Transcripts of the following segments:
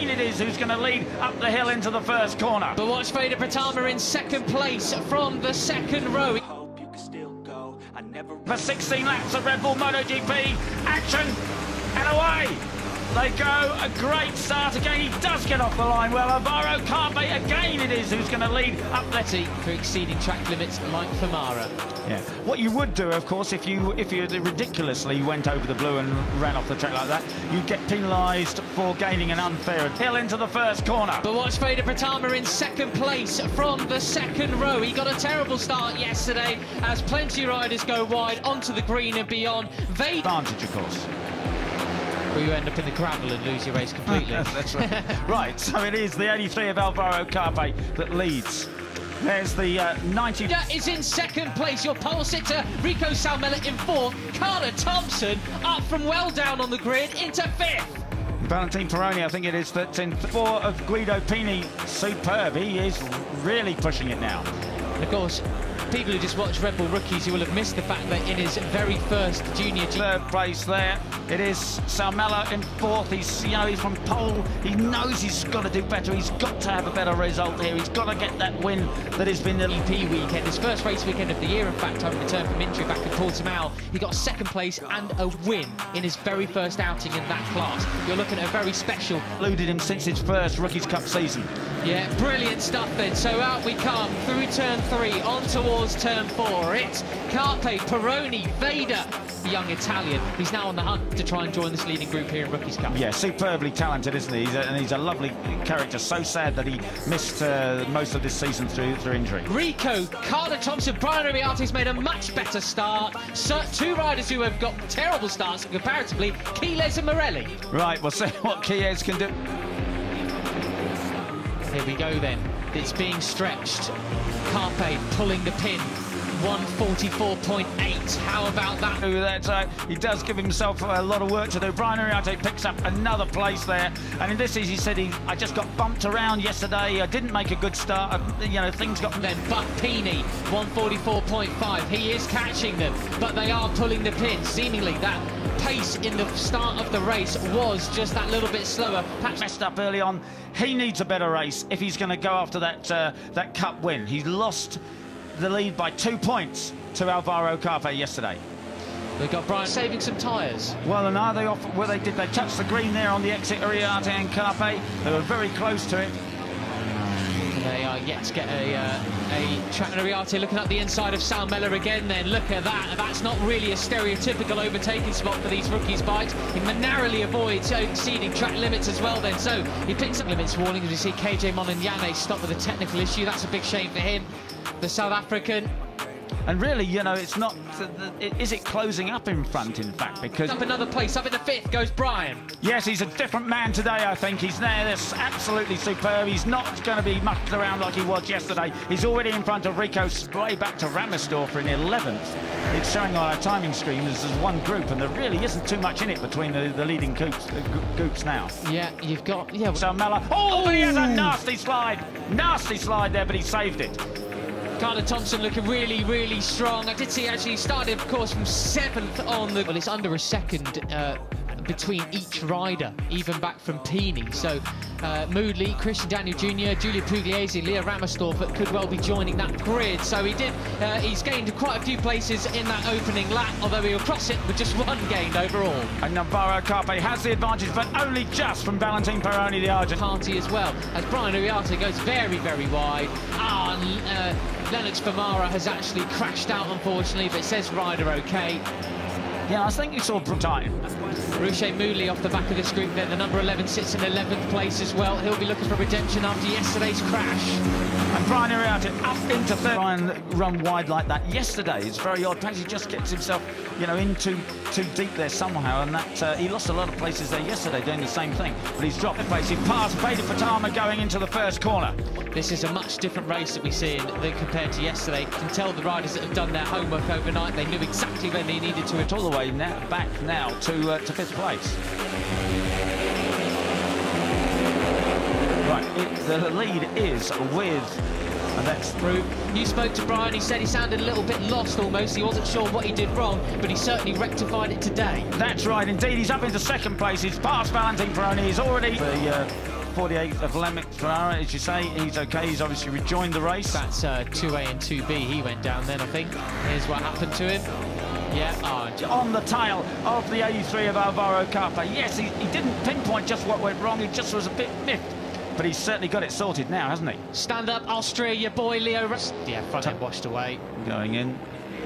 again it is who's going to lead up the hill into the first corner. But watch Vader Pratama in second place from the second row. For 16 laps of Red Bull MotoGP, action and away. They go, a great start again. He does get off the line well. Alvaro Carpe again it is who's going to lead up there. For exceeding track limits like Famara. Yeah. What you would do, of course, if you ridiculously went over the blue and ran off the track like that, you'd get penalised for gaining an unfair hill into the first corner. But watch Vader Pratama in second place from the second row. He got a terrible start yesterday as plenty of riders go wide onto the green and beyond. Vader Advantage, of course. Or you end up in the gravel and lose your race completely. That's right. Right, so it is the 83 of Alvaro Carpe that leads. There's the 90... is in second place. Your pole sitter, Rico Salmela, in fourth. Carter Thompson up from well down on the grid into fifth. Valentine Peroni, I think it is, that's in four of Guido Pini. Superb. He is really pushing it now. And of course, people who just watch Red Bull Rookies, you will have missed the fact that in his very first junior... Third place there, it is Salmela in fourth. He's from pole. He knows he's got to do better. He's got to have a better result here. He's got to get that win that has been the EP weekend, his first race weekend of the year. In fact, having returned from injury back in Portimao, he got second place and a win in his very first outing in that class. You're looking at a very special... Eluded him since his first Rookies Cup season. Yeah, brilliant stuff then. So out we come through turn 3, on towards turn 4. It's Carpe, Peroni, Vader, the young Italian. He's now on the hunt to try and join this leading group here in Rookies Cup. Yeah, superbly talented, isn't he? He's a lovely character. So sad that he missed most of this season through injury. Rico, Carter Thompson, Brian Ariarte's made a much better start. So, two riders who have got terrible starts comparatively, Quiles and Morelli. Right, we'll see what Quiles can do. Here we go then. It's being stretched. Carpe pulling the pin. 144.8. How about that? He does give himself a lot of work to do. Brian Ariarte picks up another place there. And in this, as he said, I just got bumped around yesterday. I didn't make a good start. Things got... Then Buck Pini, 144.5. He is catching them, but they are pulling the pin. Seemingly that pace in the start of the race was just that little bit slower. Perhaps messed up early on. He needs a better race if he's going to go after that cup win. He's lost the lead by 2 points to Alvaro Carpe yesterday. They've got Brian saving some tyres. Well, and are they off? Well, they did. They touched the green there on the exit. Ariarte and Carpe. They were very close to it. They are yet to get a track. Ariarte looking at the inside of Salmela again. Then look at that. That's not really a stereotypical overtaking spot for these rookies' bikes. He narrowly avoids exceeding track limits as well. Then so he picks up limits warning as we see KJ Monanyane stop with a technical issue. That's a big shame for him, the South African. And really, it's not... Is it closing up in front, in fact? Because... Up another place, up in the fifth goes Brian. Yes, he's a different man today, I think. He's there, that's absolutely superb. He's not going to be mucked around like he was yesterday. He's already in front of Rico, way back to Ramersdorfer in 11th. It's showing on our timing screen as one group, and there really isn't too much in it between the leading groups now. Yeah, you've got... Yeah. Salmela. Oh, he has a nasty slide. Nasty slide there, but he saved it. Carter Thompson looking really, really strong. I did see actually he started, of course, from 7th on the... Well, it's under a second between each rider, even back from Pini. So Moodley, Christian Daniel Jr., Giulio Pugliese, Leo Ramersdorfer could well be joining that grid. So he's gained quite a few places in that opening lap, although he'll cross it with just one gained overall. And Navarro Carpe has the advantage, but only just from Valentine Peroni, the Argentine. Party as well, as Brian Ariarte goes very, very wide. Lennox Famara has actually crashed out, unfortunately, but it says rider okay. Yeah, I think you saw time. Ruche Moodley off the back of this group then. The number 11 sits in 11th place as well. He'll be looking for redemption after yesterday's crash. And Brian Ariarte up into third. Brian run wide like that yesterday. It's very odd. Perhaps he just gets himself, in too deep there somehow, and that he lost a lot of places there yesterday doing the same thing. But he's dropped the place. He passed Vader Pratama going into the first corner. This is a much different race that we see than compared to yesterday. You can tell the riders that have done their homework overnight. They knew exactly when they needed to. It's all the way back now to 5th place. Right, the lead is with... And that's through. You spoke to Brian, he said he sounded a little bit lost almost. He wasn't sure what he did wrong, but he certainly rectified it today. That's right, indeed. He's up into 2nd place. He's past Valentine Peroni. He's already 48 of Lemix Ferrara, as you say, he's okay. He's obviously rejoined the race. That's 2A and 2B. He went down then, I think. Here's what happened to him. Yeah, on the tail of the 83 of Alvaro Carpe. Yes, he didn't pinpoint just what went wrong. He just was a bit miffed. But he's certainly got it sorted now, hasn't he? Stand up, Austria, your boy Leo. Yeah, front end washed away. Going in.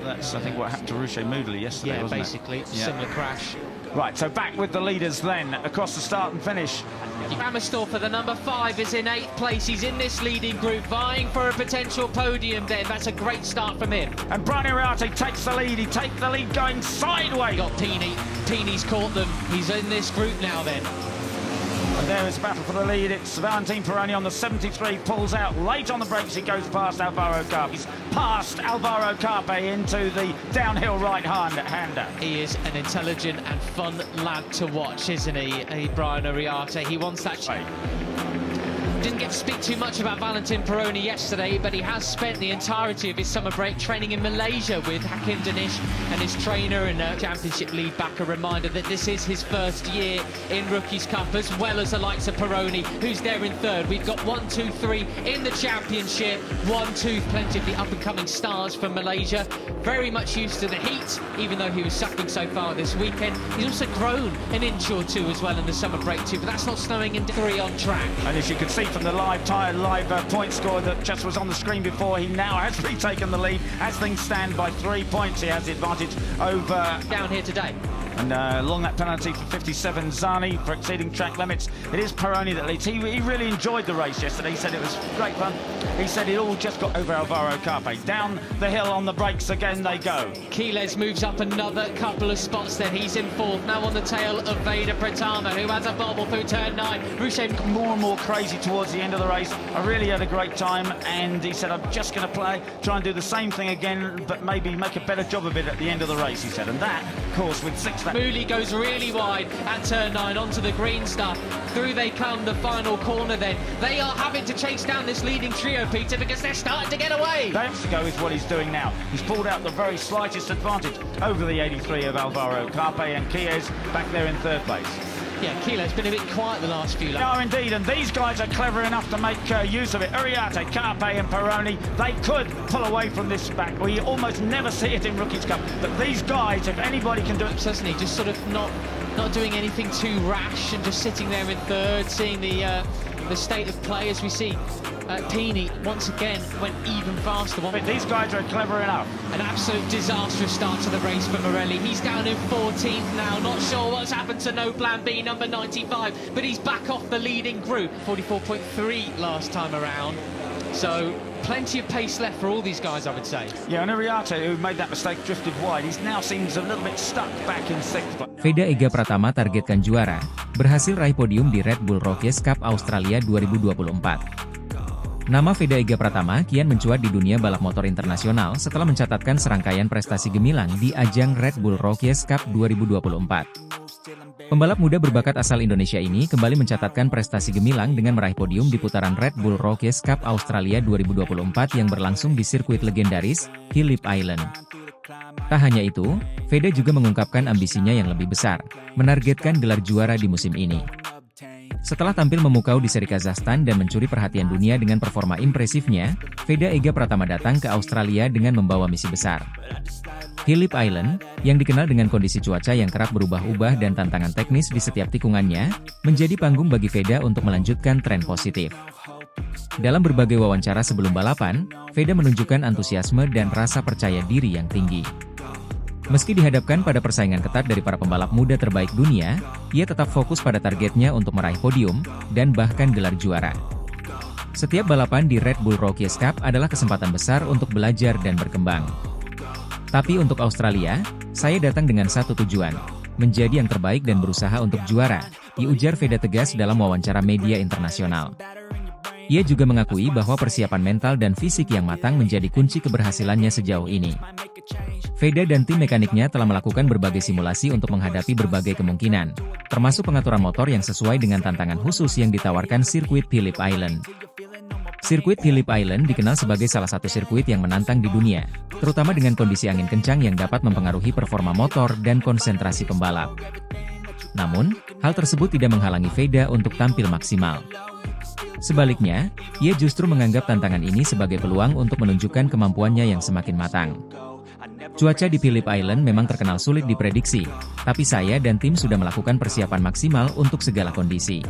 That's, I think, what happened to Ruche Moodley yesterday, yeah, wasn't basically. it? Similar crash. Right, so back with the leaders then, across the start and finish. Ramersdorfer, the number 5, is in 8th place. He's in this leading group, vying for a potential podium then. That's a great start from him. And Brian Uriarte takes the lead. He takes the lead going sideways. Got Peeny. Peeny's caught them. He's in this group now then. And there is a battle for the lead. It's Valentin Peroni on the 73, pulls out late on the brakes. He goes past Alvaro Carpe. He's past Alvaro Carpe into the downhill right-hander. He is an intelligent and fun lad to watch, isn't he? Brian Uriarte. He wants that. Didn't get to speak too much about Valentin Peroni yesterday, but he has spent the entirety of his summer break training in Malaysia with Hakim Danish and his trainer and championship lead back. A reminder that this is his first year in Rookies Cup, as well as the likes of Peroni, who's there in 3rd. We've got 1, 2, 3 in the championship. 1, 2, plenty of the up-and-coming stars from Malaysia. Very much used to the heat, even though he was suffering so far this weekend. He's also grown an inch or two as well in the summer break too, but that's not snowing in 3 on track. And as you can see from the live point score that just was on the screen before, he now has retaken the lead. As things stand by 3 points, he has the advantage over... Down here today. And along that penalty for 57, Zani for exceeding track limits. It is Peroni that leads. He really enjoyed the race yesterday. He said it was great fun. He said it all just got over Alvaro Carpe. Down the hill on the brakes again they go. Quiles moves up another couple of spots then. He's in 4th, now on the tail of Veda Pratama, who has a bobble through turn 9. Ruche more and more crazy towards the end of the race. I really had a great time, and he said, I'm just going to try and do the same thing again, but maybe make a better job of it at the end of the race, he said. And that, of course, with 6 laps. Mooley goes really wide at turn 9 onto the green stuff. Through they come, the final corner then. They are having to chase down this leading trio, Peter, because they're starting to get away. They have to go with what he's doing now. He's pulled out the very slightest advantage over the 83 of Alvaro Carpe, and Quiles back there in 3rd place. Yeah, Kilo's been a bit quiet the last few laps. No, indeed, and these guys are clever enough to make use of it. Uriarte, Carpe and Peroni, they could pull away from this back. We almost never see it in Rookies Cup, but these guys, if anybody can do it... Doesn't he? Just sort of not doing anything too rash and just sitting there in 3rd, seeing the state of play as we see. Peeny, once again, went even faster. But these guys are clever enough. An absolute disastrous start to the race for Morelli. He's down in 14th now. Not sure what's happened to No Plan B, number 95, but he's back off the leading group. 44.3 last time around. So plenty of pace left for all these guys, I would say. Yeah, and Uriarte, who made that mistake, drifted wide. He now seems a little bit stuck back in 6th. Veda Ega Pratama targetkan juara, berhasil raih podium di Red Bull Rookies Cup Australia 2024. Nama Veda Ega Pratama kian mencuat di dunia balap motor internasional setelah mencatatkan serangkaian prestasi gemilang di ajang Red Bull Rookies Cup 2024. Pembalap muda berbakat asal Indonesia ini kembali mencatatkan prestasi gemilang dengan meraih podium di putaran Red Bull Rookies Cup Australia 2024 yang berlangsung di sirkuit legendaris, Phillip Island. Tak hanya itu, Veda juga mengungkapkan ambisinya yang lebih besar, menargetkan gelar juara di musim ini. Setelah tampil memukau di seri Kazakhstan dan mencuri perhatian dunia dengan performa impresifnya, Veda Ega Pratama datang ke Australia dengan membawa misi besar. Phillip Island, yang dikenal dengan kondisi cuaca yang kerap berubah-ubah dan tantangan teknis di setiap tikungannya, menjadi panggung bagi Veda untuk melanjutkan tren positif. Dalam berbagai wawancara sebelum balapan, Veda menunjukkan antusiasme dan rasa percaya diri yang tinggi. Meski dihadapkan pada persaingan ketat dari para pembalap muda terbaik dunia, ia tetap fokus pada targetnya untuk meraih podium, dan bahkan gelar juara. Setiap balapan di Red Bull Rookies Cup adalah kesempatan besar untuk belajar dan berkembang. Tapi untuk Australia, saya datang dengan satu tujuan, menjadi yang terbaik dan berusaha untuk juara, diujar Veda tegas dalam wawancara media internasional. Ia juga mengakui bahwa persiapan mental dan fisik yang matang menjadi kunci keberhasilannya sejauh ini. Veda dan tim mekaniknya telah melakukan berbagai simulasi untuk menghadapi berbagai kemungkinan, termasuk pengaturan motor yang sesuai dengan tantangan khusus yang ditawarkan sirkuit Phillip Island. Sirkuit Phillip Island dikenal sebagai salah satu sirkuit yang menantang di dunia, terutama dengan kondisi angin kencang yang dapat mempengaruhi performa motor dan konsentrasi pembalap. Namun, hal tersebut tidak menghalangi Veda untuk tampil maksimal. Sebaliknya, ia justru menganggap tantangan ini sebagai peluang untuk menunjukkan kemampuannya yang semakin matang. Cuaca di Phillip Island memang terkenal sulit diprediksi, tapi saya dan tim sudah melakukan persiapan maksimal untuk segala kondisi.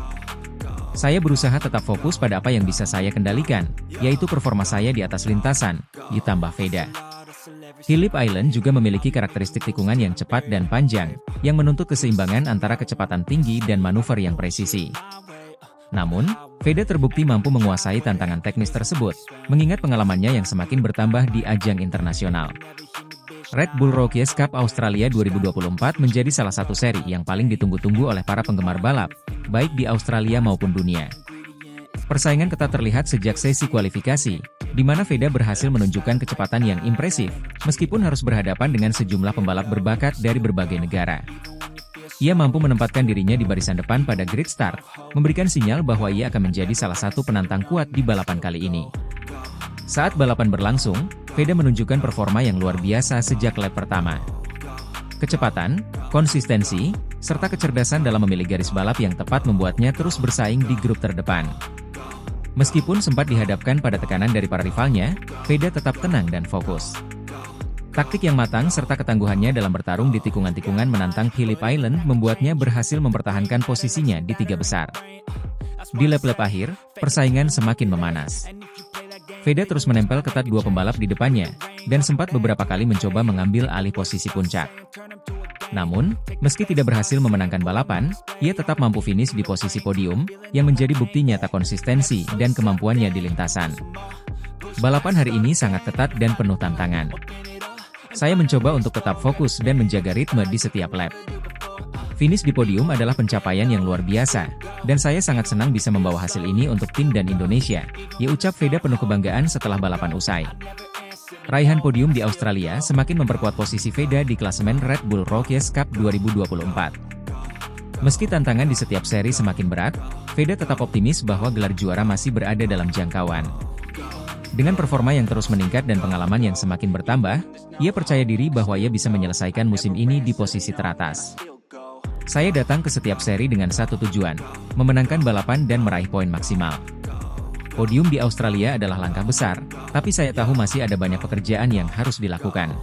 Saya berusaha tetap fokus pada apa yang bisa saya kendalikan, yaitu performa saya di atas lintasan, ditambah Veda. Phillip Island juga memiliki karakteristik tikungan yang cepat dan panjang, yang menuntut keseimbangan antara kecepatan tinggi dan manuver yang presisi. Namun, Veda terbukti mampu menguasai tantangan teknis tersebut, mengingat pengalamannya yang semakin bertambah di ajang internasional. Red Bull Rookies Cup Australia 2024 menjadi salah satu seri yang paling ditunggu-tunggu oleh para penggemar balap, baik di Australia maupun dunia. Persaingan ketat terlihat sejak sesi kualifikasi, di mana Veda berhasil menunjukkan kecepatan yang impresif, meskipun harus berhadapan dengan sejumlah pembalap berbakat dari berbagai negara. Ia mampu menempatkan dirinya di barisan depan pada grid start, memberikan sinyal bahwa ia akan menjadi salah satu penantang kuat di balapan kali ini. Saat balapan berlangsung, Veda menunjukkan performa yang luar biasa sejak lap pertama. Kecepatan, konsistensi, serta kecerdasan dalam memilih garis balap yang tepat membuatnya terus bersaing di grup terdepan. Meskipun sempat dihadapkan pada tekanan dari para rivalnya, Veda tetap tenang dan fokus. Taktik yang matang serta ketangguhannya dalam bertarung di tikungan-tikungan menantang Phillip Island membuatnya berhasil mempertahankan posisinya di 3 besar. Di lap-lap akhir, persaingan semakin memanas. Veda terus menempel ketat 2 pembalap di depannya, dan sempat beberapa kali mencoba mengambil alih posisi puncak. Namun, meski tidak berhasil memenangkan balapan, ia tetap mampu finish di posisi podium, yang menjadi bukti nyata konsistensi dan kemampuannya di lintasan. Balapan hari ini sangat ketat dan penuh tantangan. Saya mencoba untuk tetap fokus dan menjaga ritme di setiap lap. Finish di podium adalah pencapaian yang luar biasa, dan saya sangat senang bisa membawa hasil ini untuk tim dan Indonesia, ya ucap Veda penuh kebanggaan setelah balapan usai. Raihan podium di Australia semakin memperkuat posisi Veda di klasemen Red Bull Rookies Cup 2024. Meski tantangan di setiap seri semakin berat, Veda tetap optimis bahwa gelar juara masih berada dalam jangkauan. Dengan performa yang terus meningkat dan pengalaman yang semakin bertambah, ia percaya diri bahwa ia bisa menyelesaikan musim ini di posisi teratas. Saya datang ke setiap seri dengan satu tujuan, memenangkan balapan dan meraih poin maksimal. Podium di Australia adalah langkah besar, tapi saya tahu masih ada banyak pekerjaan yang harus dilakukan.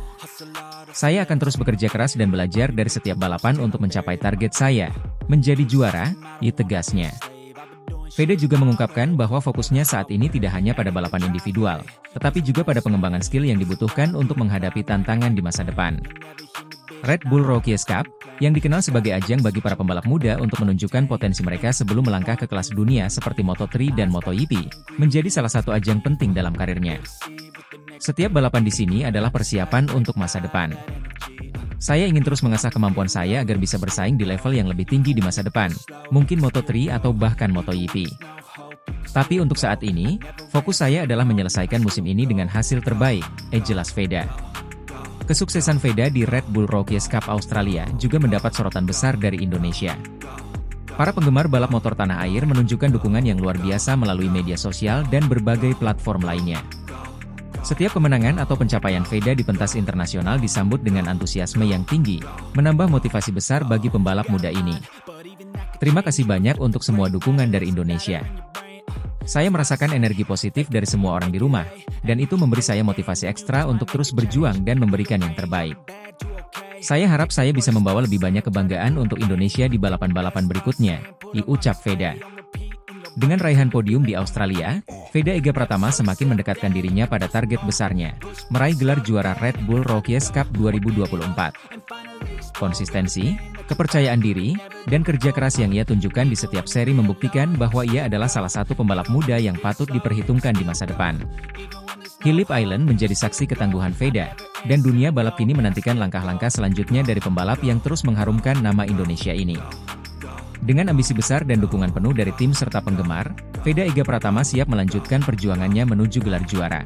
Saya akan terus bekerja keras dan belajar dari setiap balapan untuk mencapai target saya, menjadi juara, tegasnya. Veda juga mengungkapkan bahwa fokusnya saat ini tidak hanya pada balapan individual, tetapi juga pada pengembangan skill yang dibutuhkan untuk menghadapi tantangan di masa depan. Red Bull Rookies Cup, yang dikenal sebagai ajang bagi para pembalap muda untuk menunjukkan potensi mereka sebelum melangkah ke kelas dunia seperti Moto3 dan MotoGP, menjadi salah satu ajang penting dalam karirnya. Setiap balapan di sini adalah persiapan untuk masa depan. Saya ingin terus mengasah kemampuan saya agar bisa bersaing di level yang lebih tinggi di masa depan, mungkin Moto3 atau bahkan MotoGP. Tapi untuk saat ini, fokus saya adalah menyelesaikan musim ini dengan hasil terbaik, jelas Veda. Kesuksesan Veda di Red Bull Rookies Cup Australia juga mendapat sorotan besar dari Indonesia. Para penggemar balap motor tanah air menunjukkan dukungan yang luar biasa melalui media sosial dan berbagai platform lainnya. Setiap kemenangan atau pencapaian Veda di pentas internasional disambut dengan antusiasme yang tinggi, menambah motivasi besar bagi pembalap muda ini. Terima kasih banyak untuk semua dukungan dari Indonesia. Saya merasakan energi positif dari semua orang di rumah, dan itu memberi saya motivasi ekstra untuk terus berjuang dan memberikan yang terbaik. Saya harap saya bisa membawa lebih banyak kebanggaan untuk Indonesia di balapan-balapan berikutnya, ucap Veda. Dengan raihan podium di Australia, Veda Ega Pratama semakin mendekatkan dirinya pada target besarnya, meraih gelar juara Red Bull Rookies Cup 2024. Konsistensi, kepercayaan diri, dan kerja keras yang ia tunjukkan di setiap seri membuktikan bahwa ia adalah salah satu pembalap muda yang patut diperhitungkan di masa depan. Phillip Island menjadi saksi ketangguhan Veda, dan dunia balap kini menantikan langkah-langkah selanjutnya dari pembalap yang terus mengharumkan nama Indonesia ini. Dengan ambisi besar dan dukungan penuh dari tim serta penggemar, Veda Ega Pratama siap melanjutkan perjuangannya menuju gelar juara.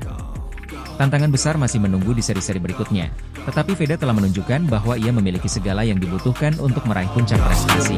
Tantangan besar masih menunggu di seri-seri berikutnya, tetapi Veda telah menunjukkan bahwa ia memiliki segala yang dibutuhkan untuk meraih puncak prestasi.